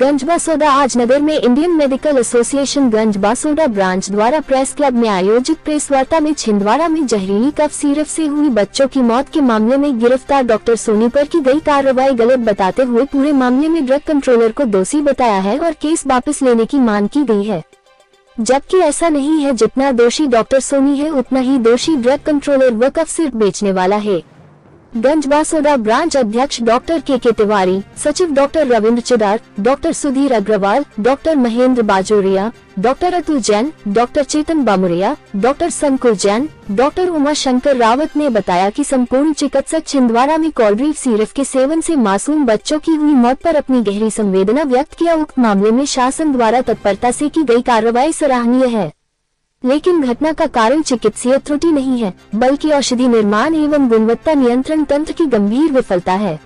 गंजबासौदा आज नगर में Indian medical association Ganjbasoda branch द्वारा प्रेस क्लब में आयोजित प्रेस वार्ता में छिंदवाड़ा में जहरीली कफ सिरप से हुई बच्चों की मौत के मामले में गिरफ्तार डॉक्टर सोनी पर की गई कार्रवाई गलत बताते हुए पूरे मामले में ड्रग कंट्रोलर को दोषी बताया है और केस वापस लेने की मांग की गई है, जबकि ऐसा नहीं है। जितना दोषी डॉक्टर सोनी है उतना ही दोषी ड्रग कंट्रोलर व कफ सिरप बेचने वाला है। गंजबासौदा ब्रांच अध्यक्ष डॉक्टर के तिवारी, सचिव doctor Ravindra Chidar, doctor Sudhir Agrawal, doctor Mahendra Bajoria, doctor Atul Jain, doctor Chetan Bamuria, doctor Sankul Jain, doctor Uma Shankar Rawat ने बताया कि संपूर्ण चिकित्सक छिंदवाड़ा में कोल्ड सिरप के सेवन से मासूम बच्चों की हुई मौत पर अपनी गहरी संवेदना व्यक्त किया। उक्त मामले में शासन द्वारा तत्परता से की गई कार्रवाई सराहनीय है, लेकिन घटना का कारण चिकित्सीय त्रुटि नहीं है, बल्कि औषधि निर्माण एवं गुणवत्ता नियंत्रण तंत्र की गंभीर विफलता है।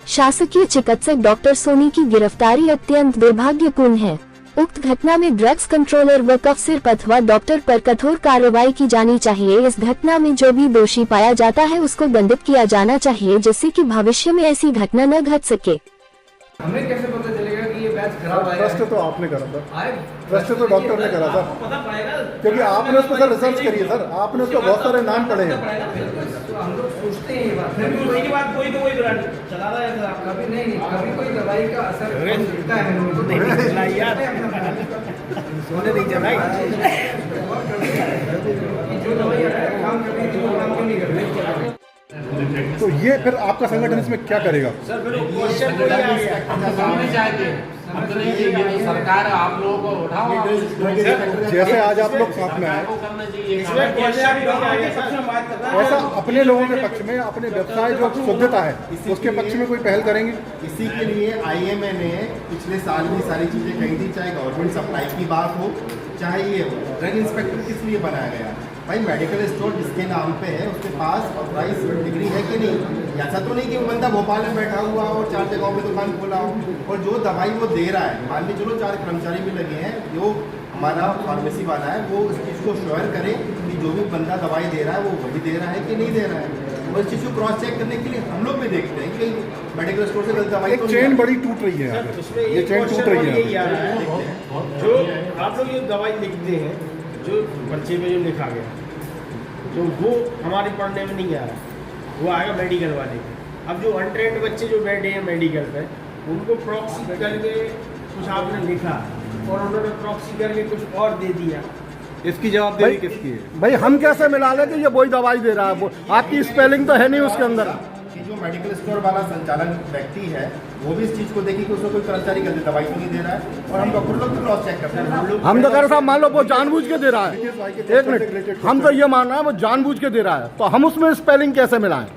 शासकीय चिकित्सक डॉक्टर सोनी की गिरफ्तारी अत्यंत दुर्भाग्यपूर्ण है। उक्त घटना में ड्रग्स कंट्रोलर व कफ सिरप अथवा डॉक्टर पर कठोर कार्रवाई की जानी चाहिए। इस घटना में जो भी दोषी पाया जाता है उसको दंडित किया जाना चाहिए, जिससे कि भविष्य में ऐसी घटना न घट सके। हमें कैसे पता चलेगा कि ये बैच खराब आएगा? ट्रस्ट तो आपने करा था, ट्रस्ट तो डॉक्टर ने करा था, पता पड़ेगा क्योंकि आपने उस पर सर रिसर्च करी है सर, आपने उसको बहुत सारे नाम पढ़े हैं। हम लोग सोचते हैं ये बात, फिर भी उसके बाद कोई तो कोई ब्रांड चला रहा है। कभी नहीं, कभी कोई दवाई का असर दिखता है लोगों को, नहीं चला यार, सोने नहीं चला जो दवाई काम कर रही थी वो काम क्यों नहीं कर रही? तो ये फिर आपका संगठन इसमें क्या करेगा? सर फिर क्वेश्चन कोई आ गया, सरकार आप लोगों को उठाओ, जैसे आज आप लोग साथ में आए, ऐसा अपने लोगों के पक्ष में, अपने व्यवसाय जो शुद्धता है उसके पक्ष में कोई पहल करेंगे? इसी के लिए आईएमए ने पिछले साल भी सारी चीज़ें कही थी, चाहे गवर्नमेंट सप्लाई की बात हो, चाहे ये हो। ड्रग इंस्पेक्टर किस लिए बनाया गया? भाई मेडिकल स्टोर जिसके नाम पे है उसके पास ऑथराइज डिग्री है कि नहीं? ऐसा तो नहीं कि वो बंदा भोपाल में बैठा हुआ हो और 4 जगहों पे दुकान खोला हो, और जो दवाई वो दे रहा है, मान लीजिए चलो 4 कर्मचारी भी लगे हैं, जो हमारा फार्मेसी वाला है वो इस चीज़ को श्योर करे कि जो भी बंदा दवाई दे रहा है वो वही दे रहा है कि नहीं दे रहा है। और इस चीज़ को क्रॉस चेक करने के लिए हम लोग भी देखते हैं कि मेडिकल स्टोर से गलत दवाई, एक चेन बड़ी टूट रही है, ये चेन टूट रही है। जो आप लोग ये दवाई लिखते हैं, जो पर्चे में जो लिखा गया, तो वो हमारे पढ़ने में नहीं आ रहा, वो आएगा मेडिकल वाले के। अब जो अनट्रेंड बच्चे जो बैठे हैं मेडिकल पे, उनको प्रॉक्सी करके कुछ आपने लिखा और उन्होंने प्रॉक्सी करके कुछ और दे दिया। इसकी जवाबदेही किसकी है? भाई हम कैसे मिला लें कि ये वही दवाई दे रहा है? आपकी स्पेलिंग तो है नहीं उसके अंदर। कि जो मेडिकल स्टोर वाला संचालन व्यक्ति है वो भी इस चीज़ को देखी कि उसको कोई कर्मचारी गलत दवाई तो नहीं दे रहा है, और हम डॉक्टर लोग भी क्रॉस चेक करते हैं। हम तो कह रहे साहब, मान लो वो जानबूझ के दे रहा है, एक मिनट, हम तो ये मान रहे हैं वो जानबूझ के दे रहा है, तो हम उसमें स्पेलिंग कैसे मिलाएं?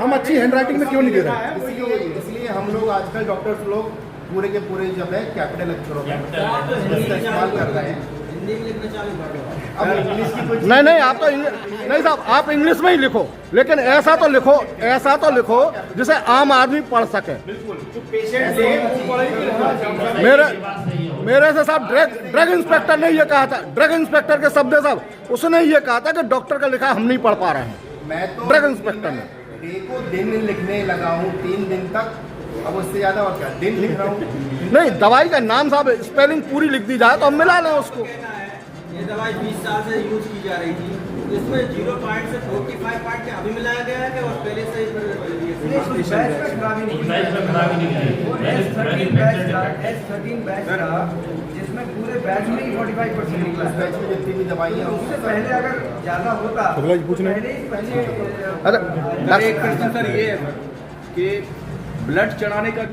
हम अच्छी हैंडराइटिंग में क्यों नहीं दे रहे हैं? इसलिए हम लोग आजकल डॉक्टर्स लोग पूरे के पूरे जब है कैपिटल अक्षरों में इस्तेमाल कर रहे हैं। अब इंग्लिश की कोई नहीं, आप तो नहीं साहब, आप इंग्लिश में ही लिखो, लेकिन ऐसा तो लिखो जिसे आम आदमी पढ़ सके। मेरे से साहब ड्रग इंस्पेक्टर ने ये कहा था, ड्रग इंस्पेक्टर के शब्द साहब, उसने ये कहा था कि डॉक्टर का लिखा हम नहीं पढ़ पा रहे हैं। मैं तो ड्रग इंस्पेक्टर ने को दिन लिखने लगा हूँ, 3 दिन तक, अब उससे ज्यादा और क्या दिन लिख रहा हूँ। नहीं, दवाई का नाम साहब स्पेलिंग पूरी लिख दी जाए तो हम मिला लें उसको। ये दवाई 20 साल से यूज की जा रही थी, इसमें 0 पॉइंट से 45 पॉइंट के अभी मिलाया गया है कि और पहले से जिसमें पूरे बैच में ही 45% निकला। बैच में जितनी भी दवाई है उससे पहले अगर ज्यादा होता, अरे एक प्रश्न सर ये है कि ब्लड चढ़ाने का